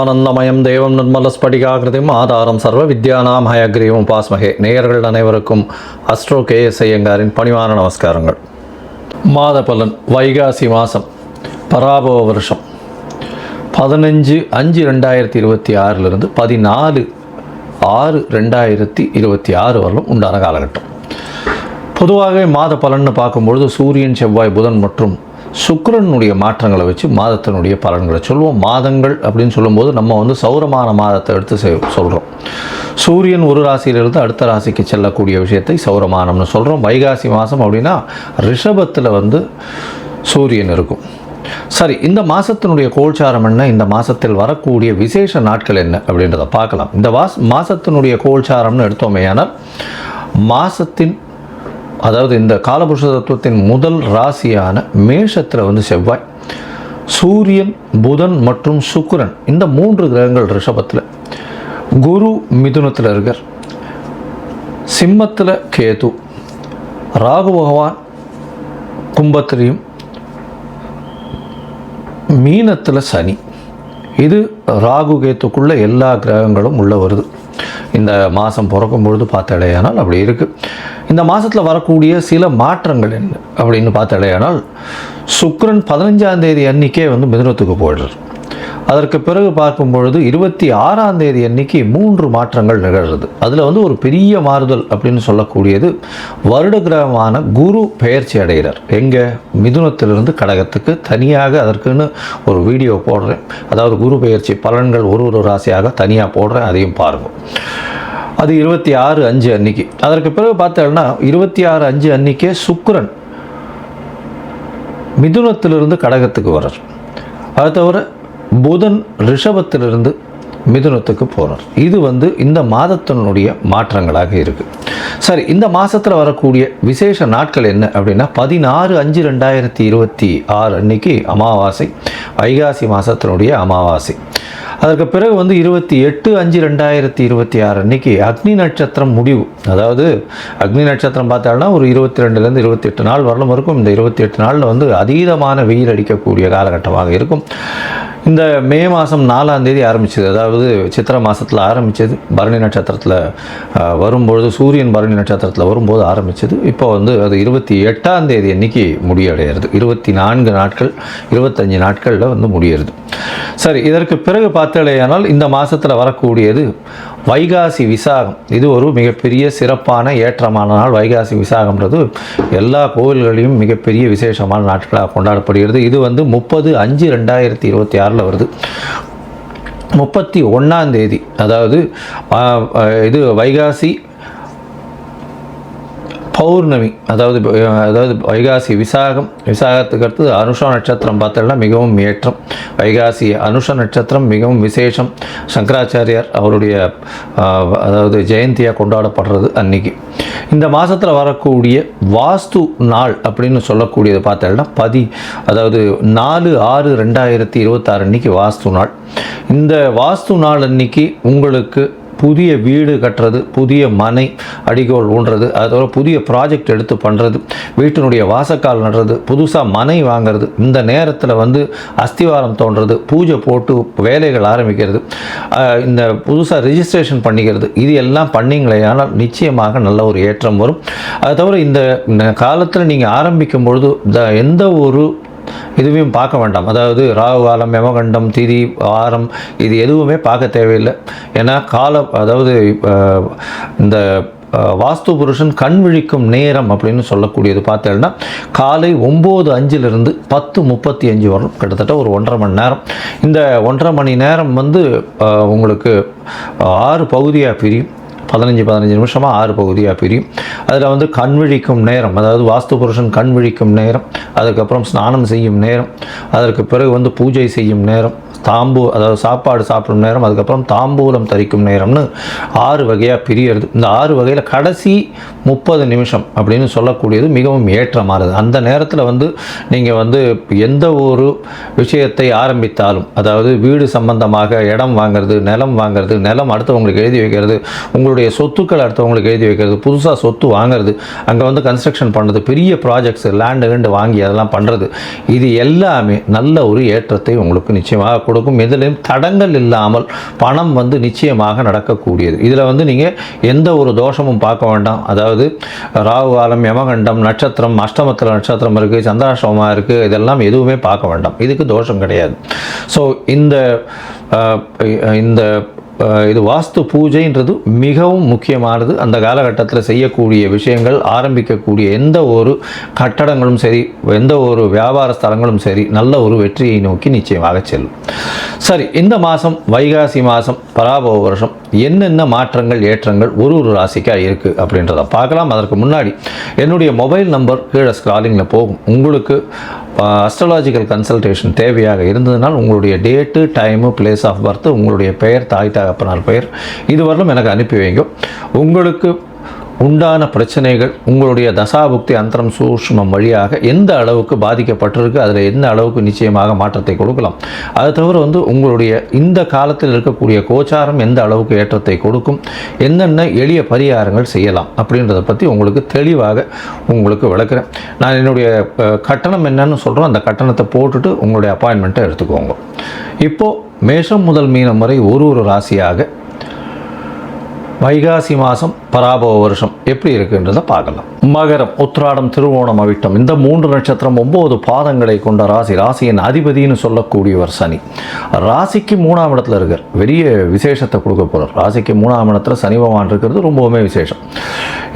ஞானானந்தமயம் தேவம் நிர்மலஸ்படிகாகிருதிம் ஆதாரம் சர்வ வித்யானாம் ஹயக்ரீவம் உபாஸ்மகே. நேயர்கள் அனைவருக்கும் அஸ்ட்ரோ KS ஐயங்காரின் பணிவான நமஸ்காரங்கள். மாத பலன் வைகாசி மாதம் பராபவ வருஷம் 15/5/2026 14/6/2026 வரலும் உண்டான காலகட்டம். பொதுவாகவே மாத பலன்னு பார்க்கும்பொழுது சூரியன், செவ்வாய், புதன் மற்றும் சுக்கிரனுடைய மாற்றங்களை வச்சு மாதத்தினுடைய பலன்களை சொல்லுவோம். மாதங்கள் அப்படின்னு சொல்லும்போது நம்ம சௌரமான மாதத்தை எடுத்து சொல்கிறோம். சூரியன் ஒரு ராசியிலிருந்து அடுத்த ராசிக்கு செல்லக்கூடிய விஷயத்தை சௌரமானம்னு சொல்கிறோம். வைகாசி மாதம் அப்படின்னா ரிஷபத்தில் சூரியன் இருக்கும். சரி, இந்த மாதத்தினுடைய கோல்சாரம் என்ன, இந்த மாதத்தில் வரக்கூடிய விசேஷ நாட்கள் என்ன அப்படின்றத பார்க்கலாம். இந்த மாதத்தினுடைய கோல்சாரம்னு எடுத்தோமேயானால் மாதத்தின் அதாவது இந்த காலபுருஷ தத்துவத்தின் முதல் ராசியான மேஷத்தில் செவ்வாய், சூரியன், புதன் மற்றும் சுக்கிரன் இந்த 3 கிரகங்கள் ரிஷபத்தில், குரு மிதுனத்தில் இருக்கார், சிம்மத்தில் கேது, ராகு பகவான் கும்பத்திலையும், மீனத்தில் சனி. இது ராகு கேத்துக்குள்ளே எல்லா கிரகங்களும் உள்ளே வருது. இந்த மாதம் பிறக்கும் பொழுது பார்த்தாலேயானால் அப்படி இருக்குது. இந்த மாதத்தில் வரக்கூடிய சில மாற்றங்கள் என்ன அப்படின்னு பார்த்தாலேயானால் சுக்கிரன் 15ஆம் தேதி அன்றைக்கே மிதுனத்துக்கு போயிடுறார். அதற்கு பிறகு பார்க்கும் பொழுது 26ஆம் தேதி அன்னைக்கு 3 மாற்றங்கள் நிகழ்கிறது. அதில் ஒரு பெரிய மாறுதல் அப்படின்னு சொல்லக்கூடியது வருட கிரகமான குரு பெயர்ச்சி அடைகிறார். எங்கே? மிதுனத்திலிருந்து கடகத்துக்கு. தனியாக அதற்குன்னு ஒரு வீடியோ போடுறேன். அதாவது குரு பெயர்ச்சி பலன்கள் ஒரு ராசியாக தனியாக போடுறேன், அதையும் பாருங்கள். அது 26/5 அன்னைக்கு. அதற்கு பிறகு பார்த்தோம்னா 26/5 அன்னைக்கே சுக்கிரன் மிதுனத்திலிருந்து கடகத்துக்கு வர்றார். அது தவிர புதன் ரிஷபத்திலிருந்து மிதுனத்துக்கு போகிறார். இது இந்த மாதத்தினுடைய மாற்றங்களாக இருக்குது. சரி, இந்த மாதத்தில் வரக்கூடிய விசேஷ நாட்கள் என்ன அப்படின்னா 16/5/2026 அன்னைக்கு அமாவாசை, வைகாசி மாதத்தினுடைய அமாவாசை. அதற்கு பிறகு 28/5/2026 அன்னைக்கு அக்னி நட்சத்திரம் முடிவு. அதாவது அக்னி நட்சத்திரம் பார்த்தாலும் ஒரு 22லேருந்து 28 நாள் வரலும் இருக்கும். இந்த 28 நாளில் அதீதமான வெயில் அடிக்கக்கூடிய காலகட்டமாக இருக்கும். இந்த மே மாதம் 4ஆம் தேதி ஆரம்பிச்சது, அதாவது சித்திரை மாதத்தில் ஆரம்பித்தது, பரணி நட்சத்திரத்தில் வரும்பொழுது, சூரியன் பரணி நட்சத்திரத்தில் வரும்போது ஆரம்பித்தது. இப்போ அது 28ஆம் தேதி அன்னைக்கு முடிவடைகிறது. 24 நாட்கள் 25 நாட்களில் முடியறது. சரி, இதற்கு பிறகு பார்த்தாலேயானால் இந்த மாதத்தில் வரக்கூடியது வைகாசி விசாகம். இது ஒரு மிகப்பெரிய சிறப்பான ஏற்றமான நாள். வைகாசி விசாகம்ன்றது எல்லா கோவில்களையும் மிகப்பெரிய விசேஷமான நாட்களாக கொண்டாடப்படுகிறது. இது 30/5/2026 வருது. 31ஆம் தேதி, அதாவது இது வைகாசி பௌர்ணமி, அதாவது வைகாசி விசாகத்துக்கு அடுத்தது அனுஷ நட்சத்திரம் பார்த்தோம்னா மிகவும் ஏற்றம். வைகாசி அனுஷ நட்சத்திரம் மிகவும் விசேஷம். சங்கராச்சாரியார் அவருடைய ஜெயந்தியாக கொண்டாடப்படுறது அன்னைக்கு. இந்த மாதத்தில் வரக்கூடிய வாஸ்து நாள் அப்படின்னு சொல்லக்கூடியது பார்த்தோம்னா 4/6/2026 அன்னைக்கு வாஸ்து நாள். இந்த வாஸ்து நாள் அன்னைக்கு உங்களுக்கு புதிய வீடு கட்டுறது, புதிய மனை அடிகோல் ஊன்றது, அதோட புதிய ப்ராஜெக்ட் எடுத்து பண்ணுறது, வீட்டினுடைய வாசக்கால் நடுறது, புதுசாக மனை வாங்கிறது, இந்த நேரத்தில் அஸ்திவாரம் தோன்றது, பூஜை போட்டு வேலைகள் ஆரம்பிக்கிறது, இந்த புதுசாக ரிஜிஸ்ட்ரேஷன் பண்ணிக்கிறது, இது எல்லாம் பண்ணிங்களேயானால் நிச்சயமாக நல்ல ஒரு ஏற்றம் வரும். அது தவிர இந்த காலத்தில் நீங்கள் ஆரம்பிக்கும் பொழுது எந்த ஒரு இதுவையும் பார்க்க வேண்டாம். அதாவது ராகு காலம், யமகண்டம், திதி, வாரம், இது எதுவுமே பார்க்க தேவையில்லை. ஏன்னா இந்த வாஸ்து புருஷன் கண் விழிக்கும் நேரம் அப்படின்னு சொல்லக்கூடியது பார்த்தேன்னா காலை 9:05 10:35 வரும், கிட்டத்தட்ட ஒரு 1.5 மணி நேரம். இந்த 1.5 மணி நேரம் உங்களுக்கு 6 பகுதியாக பிரியும். 15 நிமிஷமாக 6 பகுதியாக பிரியும். அதில் கண் விழிக்கும் நேரம், அதாவது வாஸ்து புருஷன் கண் விழிக்கும் நேரம், அதுக்கப்புறம் ஸ்நானம் செய்யும் நேரம், அதற்கு பிறகு பூஜை செய்யும் நேரம், அதாவது சாப்பாடு சாப்பிடும் நேரம், அதுக்கப்புறம் தாம்பூலம் தரிக்கும் நேரம்னு 6 வகையாக பிரியறது. இந்த 6 வகையில் கடைசி 30 நிமிஷம் அப்படின்னு சொல்லக்கூடியது மிகவும் ஏற்றமானது. அந்த நேரத்தில் நீங்கள் எந்த ஒரு விஷயத்தை ஆரம்பித்தாலும், அதாவது வீடு சம்பந்தமாக இடம் வாங்கிறது, நிலம் வாங்கிறது, நிலம் அடுத்தவங்களுக்கு எழுதி வைக்கிறது, உங்களுடைய உங்களுடைய சொத்துக்கள் அடுத்தவங்களுக்கு எழுதி வைக்கிறது, புதுசாக சொத்து வாங்குறது, அங்கே வந்து கன்ஸ்ட்ரக்ஷன் பண்ணுறது, பெரிய ப்ராஜெக்ட்ஸ் லேண்டு வாங்கி அதெல்லாம் பண்ணுறது, இது எல்லாமே நல்ல ஒரு ஏற்றத்தை உங்களுக்கு நிச்சயமாக கொடுக்கும். எதிலையும் தடங்கள் இல்லாமல் பணம் வந்து நிச்சயமாக நடக்கக்கூடியது. இதில் வந்து நீங்கள் எந்த ஒரு தோஷமும் பார்க்க வேண்டாம். அதாவது ராகு காலம், யமகண்டம், நட்சத்திரம், அஷ்டமத்தில் நட்சத்திரம் இருக்குது, சந்திராஷ்டமமாக இருக்குது, இதெல்லாம் எதுவுமே பார்க்க வேண்டாம். இதுக்கு தோஷம் கிடையாது. ஸோ இந்த இது வாஸ்து பூஜைன்றது மிகவும் முக்கியமானது. அந்த காலகட்டத்தில் செய்யக்கூடிய விஷயங்கள், ஆரம்பிக்கக்கூடிய எந்த ஒரு கட்டடங்களும் சரி, எந்த ஒரு வியாபார ஸ்தலங்களும் சரி, நல்ல ஒரு வெற்றியை நோக்கி நிச்சயமாக செல்லும். சரி, இந்த மாதம் வைகாசி மாதம் பராபவ வருஷம் என்னென்ன மாற்றங்கள் ஏற்றங்கள் ஒரு ராசிக்காக இருக்குது அப்படின்றத பார்க்கலாம். அதற்கு முன்னாடி என்னுடைய மொபைல் நம்பர் கீழே ஸ்க்ராலிங்கில் போகும். உங்களுக்கு அஸ்ட்ராலாஜிக்கல் கன்சல்டேஷன் தேவையாக இருந்ததுனால் உங்களுடைய date, time, place of birth, உங்களுடைய பெயர், தாய் தகப்பனார் பெயர், இதுவரையிலும் எனக்கு அனுப்பி வைங்க. உங்களுக்கு உண்டான பிரச்சனைகள் உங்களுடைய தசாபுக்தி அந்தரம் சூஷ்மம் வழியாக எந்த அளவுக்கு பாதிக்கப்பட்டிருக்கு, அதில் எந்த அளவுக்கு நிச்சயமாக மாற்றத்தை கொடுக்கலாம். அது தவிர வந்து உங்களுடைய இந்த காலத்தில் இருக்கக்கூடிய கோச்சாரம் எந்த அளவுக்கு ஏற்றத்தை கொடுக்கும், என்னென்ன எளிய பரிகாரங்கள் செய்யலாம் அப்படின்றத பற்றி உங்களுக்கு தெளிவாக உங்களுக்கு விளக்குறேன். நான் என்னுடைய கட்டணம் என்னன்னு சொல்கிறோம், அந்த கட்டணத்தை போட்டுட்டு உங்களுடைய அப்பாயின்மெண்ட்டை எடுத்துக்கோங்க. இப்போது மேஷம் முதல் மீனம் வரை ஒரு ராசியாக வைகாசி மாதம் பராபவ வருஷம் எப்படி இருக்குன்றதை பார்க்கலாம். மகரம், உத்திராடம், திருவோணம், அவிட்டம், இந்த 3 நட்சத்திரம் 9 பாதங்களை கொண்ட ராசி. ராசியின் அதிபதினு சொல்லக்கூடியவர் சனி. ராசிக்கு 3ஆம் இடத்துல இருக்கார். பெரிய விசேஷத்தை கொடுக்க போகிறார். ராசிக்கு 3ஆம் இடத்துல சனி பகவான் இருக்கிறது ரொம்பவுமே விசேஷம்.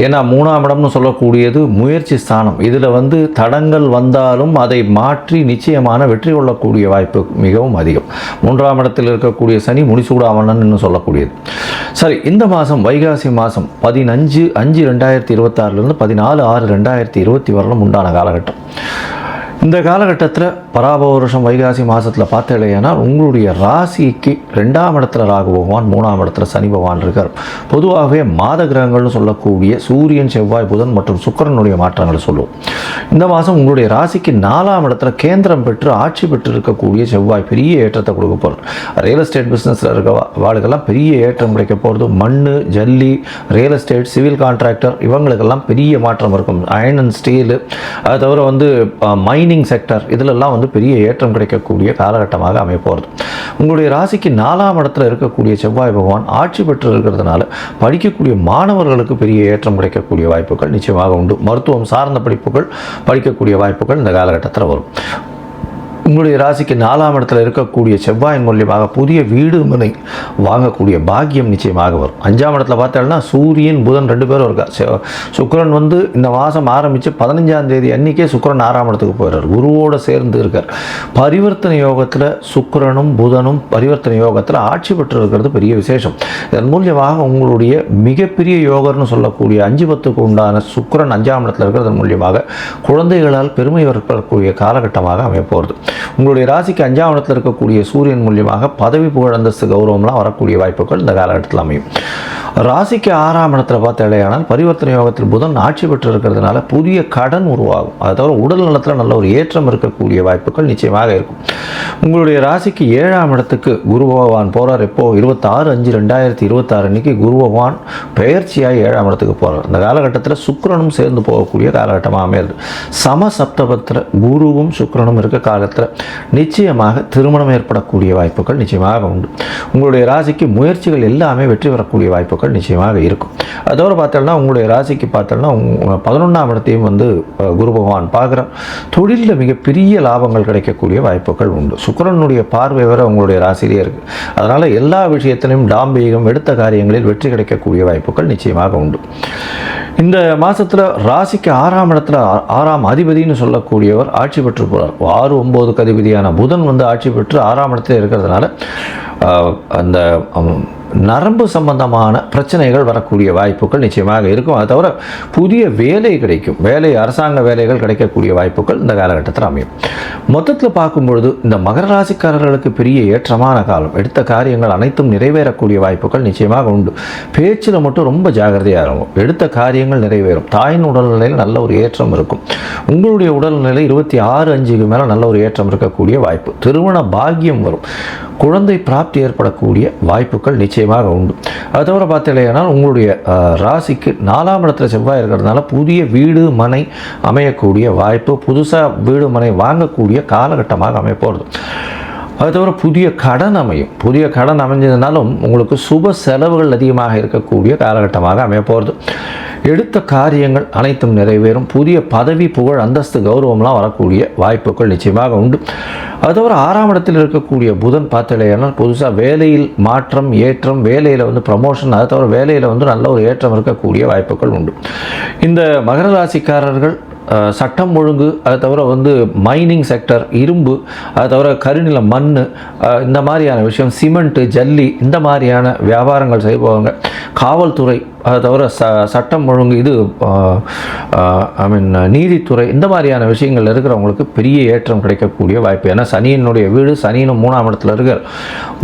ஏன்னா 3ஆம் இடம்னு சொல்லக்கூடியது முயற்சி ஸ்தானம். இதில் வந்து தடங்கள் வந்தாலும் அதை மாற்றி நிச்சயமான வெற்றி கொள்ளக்கூடிய வாய்ப்பு மிகவும் அதிகம். 3ஆம் இடத்தில் இருக்கக்கூடிய சனி முடிசூடாமன்னு சொல்லக்கூடியது. சரி, இந்த மாதம் வைகாசி மாதம் 15/5/2026 14/6/2020 வரலும் உண்டான காலகட்டம். இந்த காலகட்டத்தில் பராபவ வருஷம் வைகாசி மாதத்தில் பார்த்தீங்கன்னா உங்களுடைய ராசிக்கு 2ஆம் இடத்துல ராகு பகவான், 3ஆம் இடத்துல சனி பகவான் இருக்கார். பொதுவாகவே மாத கிரகங்கள்னு சொல்லக்கூடிய சூரியன், செவ்வாய், புதன் மற்றும் சுக்கிரனுடைய மாற்றங்களை சொல்லுவோம். இந்த மாதம் உங்களுடைய ராசிக்கு 4ஆம் இடத்துல கேந்திரம் பெற்று ஆட்சி பெற்று இருக்கக்கூடிய செவ்வாய் பெரிய ஏற்றத்தை கொடுக்க போகிறார். ரியல் எஸ்டேட் பிஸ்னஸில் இருக்க வாழ்க்கெல்லாம் பெரிய ஏற்றம் கிடைக்க போகிறது. மண், ஜல்லி, ரியல் எஸ்டேட், சிவில் கான்ட்ராக்டர் இவங்களுக்கெல்லாம் பெரிய மாற்றம் இருக்கும். அயர்ன் அண்ட் ஸ்டீலு, அது தவிர வந்து மைனிங் செக்டர், இதிலெல்லாம் வந்து பெரிய ஏற்றம் கிடைக்கக்கூடிய காலகட்டமாக அமைப்போகிறது. உங்களுடைய ராசிக்கு 4ஆம் இடத்துல இருக்கக்கூடிய செவ்வாய் பகவான் ஆட்சி பெற்று இருக்கிறதுனால படிக்கக்கூடிய மாணவர்களுக்கு பெரிய ஏற்றம் கிடைக்கக்கூடிய வாய்ப்புகள் நிச்சயமாக உண்டு. மருத்துவம் சார்ந்த படிப்புகள் படிக்கக்கூடிய வாய்ப்புகள் இந்த காலகட்டத்தில் வரும். உங்களுடைய ராசிக்கு 4ஆம் இடத்துல இருக்கக்கூடிய செவ்வாயின் மூலியமாக புதிய வீடு மனை வாங்கக்கூடிய பாக்கியம் நிச்சயமாக வரும். 5ஆம் இடத்துல பார்த்தோம்னா சூரியன், புதன் 2 பேரும் இருக்கா. சுக்கிரன் வந்து இந்த மாதம் ஆரம்பித்து 15ஆம் தேதி அன்றைக்கே சுக்கிரன் 6ஆம் இடத்துக்கு போயிடுறார். குருவோடு சேர்ந்து இருக்கார். பரிவர்த்தனை யோகத்தில் சுக்கிரனும் புதனும் பரிவர்த்தனை யோகத்தில் ஆட்சி பெற்று இருக்கிறது பெரிய விசேஷம். இதன் மூலியமாக உங்களுடைய மிகப்பெரிய யோகர்னு சொல்லக்கூடிய 5/10க்கு உண்டான சுக்கிரன் 5ஆம் இடத்துல இருக்கிறது மூலியமாக குழந்தைகளால் பெருமை வரக்கூடிய காலகட்டமாக அமைப்போகிறது. உங்களுடைய ராசிக்கு 5ஆம் இடத்தில் இருக்கக்கூடிய சூரியன் மூலியமாக பதவி, புகழ், அந்தஸ்து, கௌரவம்லாம் வரக்கூடிய வாய்ப்புகள் இந்த காலகட்டத்தில் அமையும். ராசிக்கு 6ஆம் இடத்துல பார்த்தேனால் பரிவர்த்தனை யோகத்தில் புதன் ஆட்சி பெற்று இருக்கிறதுனால புதிய கடன் உருவாகும். அதை தவிர உடல் நலத்தில் நல்ல ஒரு ஏற்றம் இருக்கக்கூடிய வாய்ப்புகள் நிச்சயமாக இருக்கும். உங்களுடைய ராசிக்கு 7ஆம் இடத்துக்கு குரு பகவான் போகிறார். எப்போ 26/5/2026 அன்றைக்கி குரு பகவான் பெயர்ச்சியாக 7ஆம் இடத்துக்கு போகிறார். இந்த காலகட்டத்தில் சுக்கிரனும் சேர்ந்து போகக்கூடிய காலகட்டமாக அமையாது. சமசப்தபத்தில் குருவும் சுக்கிரனும் இருக்க காலத்தில் நிச்சயமாக திருமணம் ஏற்படக்கூடிய வாய்ப்புகள் நிச்சயமாக உண்டு. உங்களுடைய ராசிக்கு முயற்சிகள் எல்லாமே வெற்றி பெறக்கூடிய வாய்ப்புகள் நிச்சயமாக இருக்கும். அதோடு பார்த்தோம்னா உங்களுடைய ராசிக்கு பார்த்தோம்னா 11ஆம் இடத்தையும் வந்து குரு பகவான் பார்க்குறார். தொழிலில் மிகப்பெரிய லாபங்கள் கிடைக்கக்கூடிய வாய்ப்புகள் உண்டு. சுக்கிரனுடைய பார்வை வர உங்களுடைய ராசியிலே இருக்குது. அதனால் எல்லா விஷயத்திலையும் டாம்பீகம், எடுத்த காரியங்களில் வெற்றி கிடைக்கக்கூடிய வாய்ப்புகள் நிச்சயமாக உண்டு. இந்த மாதத்தில் ராசிக்கு 6ஆம் இடத்துல 6ஆம் அதிபதினு சொல்லக்கூடியவர் ஆட்சி பெற்று போகிறார். 6-9க்கு அதிபதியான புதன் வந்து ஆட்சி பெற்று 6ஆம் இடத்துல இருக்கிறதுனால அந்த நரம்பு சம்பந்தமான பிரச்சனைகள் வரக்கூடிய வாய்ப்புகள் நிச்சயமாக இருக்கும். அது தவிர புதிய வேலை கிடைக்கும். அரசாங்க வேலைகள் கிடைக்கக்கூடிய வாய்ப்புகள் இந்த காலகட்டத்தில் அமையும். மொத்தத்தில் பார்க்கும்பொழுது இந்த மகர ராசிக்காரர்களுக்கு பெரிய ஏற்றமான காலம். எடுத்த காரியங்கள் அனைத்தும் நிறைவேறக்கூடிய வாய்ப்புகள் நிச்சயமாக உண்டு. பேச்சில் மட்டும் ரொம்ப ஜாகிரதையாக இருக்கும். எடுத்த காரியங்கள் நிறைவேறும். தாயின் உடல்நிலையில் நல்ல ஒரு ஏற்றம் இருக்கும். உங்களுடைய உடல்நிலை 26/5க்கு மேலே நல்ல ஒரு ஏற்றம் இருக்கக்கூடிய வாய்ப்பு. திருமண பாக்கியம் வரும். குழந்தை பிராப்தி ஏற்படக்கூடிய வாய்ப்புகள் நிச்சயமாக உண்டு. அது தவிர பார்த்தீங்கன்னா உங்களுடைய ராசிக்கு 4ஆம் இடத்துல செவ்வாய் இருக்கிறதுனால புதிய வீடு மனை அமையக்கூடிய வாய்ப்பு, புதுசாக வீடு மனை வாங்கக்கூடிய காலகட்டமாக அமைய போகிறது. அது தவிர புதிய கடன் அமையும். புதிய கடன் அமைஞ்சதுனாலும் உங்களுக்கு சுப செலவுகள் அதிகமாக இருக்கக்கூடிய காலகட்டமாக அமைய போகிறது. எடுத்த காரியங்கள் அனைத்தும் நிறைவேறும். புதிய பதவி, புகழ், அந்தஸ்து, கௌரவம்லாம் வரக்கூடிய வாய்ப்புகள் நிச்சயமாக உண்டு. அது தவிர 6ஆம் இடத்தில் இருக்கக்கூடிய புதன் பார்த்தீங்கன்னா புதுசாக வேலையில் மாற்றம், ஏற்றம், வேலையில் ப்ரமோஷன், அது தவிர வேலையில் நல்ல ஒரு ஏற்றம் இருக்கக்கூடிய வாய்ப்புகள் உண்டு. இந்த மகர ராசிக்காரர்கள் சட்டம் ஒழுங்கு, அது தவிர மைனிங் செக்டர், இரும்பு, அது தவிர கருநில மண், இந்த மாதிரியான விஷயம், சிமெண்ட்டு, ஜல்லி, இந்த மாதிரியான வியாபாரங்கள் செய்பவங்க, காவல்துறை, அது தவிர சட்டம் ஒழுங்கு, இது நீதித்துறை, இந்த மாதிரியான விஷயங்கள் இருக்கிறவங்களுக்கு பெரிய ஏற்றம் கிடைக்கக்கூடிய வாய்ப்பு. ஏன்னா சனியினுடைய வீடு, சனியின் 3ஆம் இடத்துல இருக்கார்.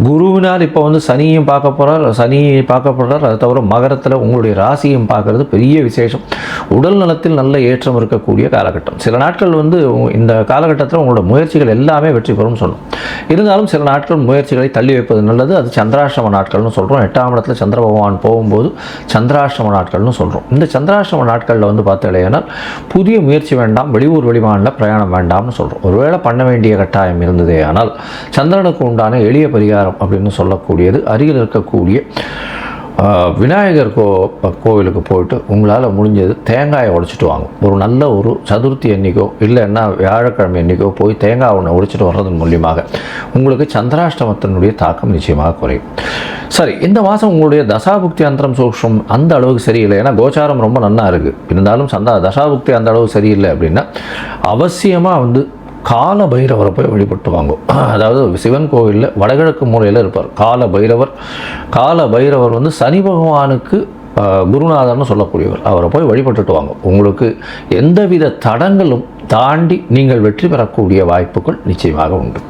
குருவினால் இப்போ சனியும் பார்க்க போகிறார். அது தவிர மகரத்தில் உங்களுடைய ராசியும் பார்க்கறது பெரிய விசேஷம். உடல் நலத்தில் நல்ல ஏற்றம் இருக்கக்கூடிய காலகட்டம். சில நாட்கள் இந்த காலகட்டத்தில் உங்களோட முயற்சிகள் எல்லாமே வெற்றி பெறும் சொல்லணும். இருந்தாலும் சில நாட்கள் முயற்சிகளை தள்ளி வைப்பது நல்லது. அது சந்திராஷ்டம நாட்கள்னு சொல்கிறோம். 8ஆம் இடத்துல சந்திர பகவான் போகும்போது சந்திராஷ்டம நாட்கள்னு சொல்கிறோம். இந்த சந்திராஷ்டம நாட்களில் பார்த்தீங்கன்னா புதிய முயற்சி வேண்டாம், வெளியூர் வெளிமாநில பிரயாணம் வேண்டாம்னு சொல்கிறோம். ஒருவேளை பண்ண வேண்டிய கட்டாயம் இருந்ததே ஆனால் சந்திரனுக்கு உண்டான எளிய பரிகாரம் அப்படின்னு சொல்லக்கூடியது அருகில் இருக்கக்கூடிய விநாயகர் கோவிலுக்கு போயிட்டு உங்களால் முடிஞ்சது தேங்காயை உடைச்சிட்டு வாங்க. ஒரு நல்ல ஒரு சதுர்த்தி அன்றைக்கோ இல்லைன்னா வியாழக்கிழமை அன்றைக்கோ போய் தேங்காய் ஒன்று உடைச்சிட்டு வர்றதன் மூலியமாக உங்களுக்கு சந்திராஷ்டமத்தினுடைய தாக்கம் நிச்சயமாக குறையும். சரி, இந்த மாதம் உங்களுடைய தசாபுக்தி அந்தரம் சூக்ஷ்மம் அந்த அளவுக்கு சரியில்லை. ஏன்னா கோச்சாரம் ரொம்ப நல்லா இருக்குது. இருந்தாலும் தசாபுக்தி அந்த அளவுக்கு சரியில்லை அப்படின்னா அவசியமாக கால பைரவரை போய் வழிபட்டு வாங்கும். அதாவது சிவன் கோவிலில் வடகிழக்கு மூலையில் இருப்பார் கால பைரவர் சனி பகவானுக்கு குருநாதர்னு சொல்லக்கூடியவர். அவரை போய் வழிபட்டுட்டு வாங்க. உங்களுக்கு எந்தவித தடங்களும் தாண்டி நீங்கள் வெற்றி பெறக்கூடிய வாய்ப்புகள் நிச்சயமாக உண்டு.